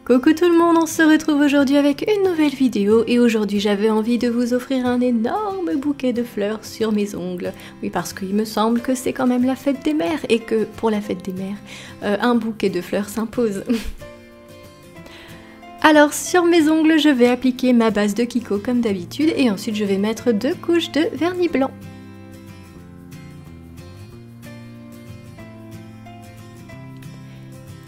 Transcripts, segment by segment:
Coucou tout le monde, on se retrouve aujourd'hui avec une nouvelle vidéo et aujourd'hui j'avais envie de vous offrir un énorme bouquet de fleurs sur mes ongles. Oui, parce qu'il me semble que c'est quand même la fête des mères et que pour la fête des mères, un bouquet de fleurs s'impose. Alors sur mes ongles, je vais appliquer ma base de Kiko comme d'habitude et ensuite je vais mettre 2 couches de vernis blanc.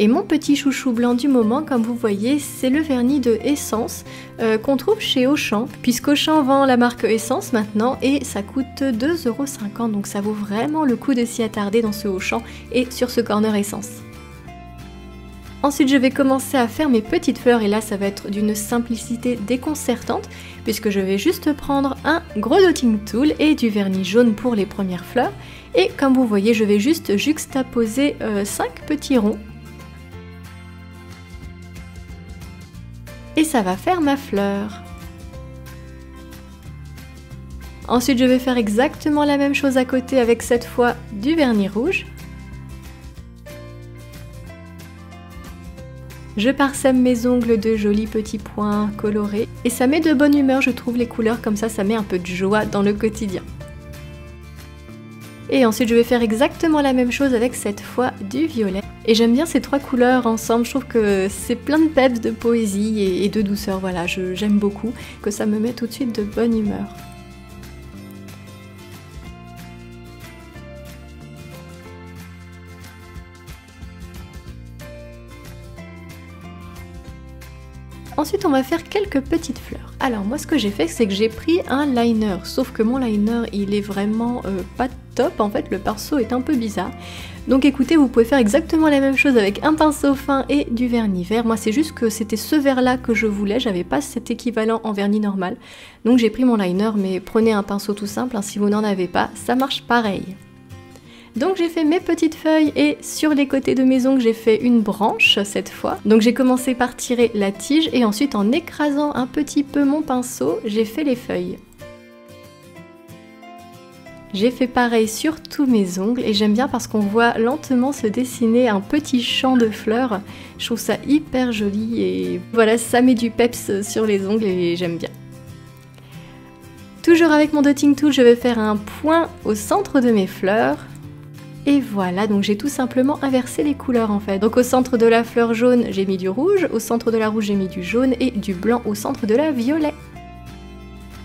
Et mon petit chouchou blanc du moment, comme vous voyez, c'est le vernis de Essence qu'on trouve chez Auchan, puisqu'Auchan vend la marque Essence maintenant et ça coûte 2,50 €, donc ça vaut vraiment le coup de s'y attarder dans ce Auchan et sur ce corner Essence. Ensuite, je vais commencer à faire mes petites fleurs et là, ça va être d'une simplicité déconcertante puisque je vais juste prendre un gros dotting tool et du vernis jaune pour les premières fleurs. Et comme vous voyez, je vais juste juxtaposer 5 petits ronds. Et ça va faire ma fleur. Ensuite, je vais faire exactement la même chose à côté avec cette fois du vernis rouge. Je parsème mes ongles de jolis petits points colorés et ça met de bonne humeur, je trouve, les couleurs comme ça met un peu de joie dans le quotidien. Et ensuite je vais faire exactement la même chose avec cette fois du violet. Et j'aime bien ces 3 couleurs ensemble, je trouve que c'est plein de peps, de poésie et de douceur, voilà, j'aime beaucoup, que ça me met tout de suite de bonne humeur. Ensuite, on va faire quelques petites fleurs. Alors moi, ce que j'ai fait, c'est que j'ai pris un liner, sauf que mon liner, il est vraiment pas top. En fait, le pinceau est un peu bizarre. Donc écoutez, vous pouvez faire exactement la même chose avec un pinceau fin et du vernis vert. Moi, c'est juste que c'était ce vert-là que je voulais, j'avais pas cet équivalent en vernis normal. Donc j'ai pris mon liner, mais prenez un pinceau tout simple, hein, si vous n'en avez pas, ça marche pareil. Donc j'ai fait mes petites feuilles et sur les côtés de mes ongles j'ai fait une branche cette fois. Donc j'ai commencé par tirer la tige et ensuite en écrasant un petit peu mon pinceau, j'ai fait les feuilles. J'ai fait pareil sur tous mes ongles et j'aime bien parce qu'on voit lentement se dessiner un petit champ de fleurs. Je trouve ça hyper joli et voilà, ça met du peps sur les ongles et j'aime bien. Toujours avec mon dotting tool, je vais faire un point au centre de mes fleurs. Et voilà, donc j'ai tout simplement inversé les couleurs en fait. Donc au centre de la fleur jaune, j'ai mis du rouge, au centre de la rouge, j'ai mis du jaune et du blanc au centre de la violet.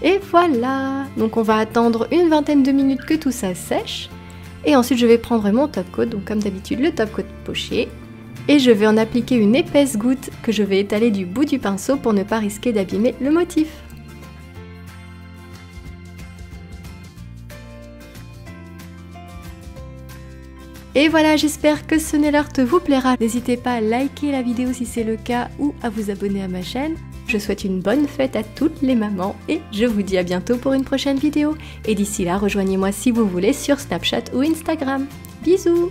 Et voilà! Donc on va attendre une vingtaine de minutes que tout ça sèche. Et ensuite je vais prendre mon top coat, donc comme d'habitude le top coat poché. Et je vais en appliquer une épaisse goutte que je vais étaler du bout du pinceau pour ne pas risquer d'abîmer le motif. Et voilà, j'espère que ce nail art vous plaira. N'hésitez pas à liker la vidéo si c'est le cas ou à vous abonner à ma chaîne. Je souhaite une bonne fête à toutes les mamans et je vous dis à bientôt pour une prochaine vidéo. Et d'ici là, rejoignez-moi si vous voulez sur Snapchat ou Instagram. Bisous!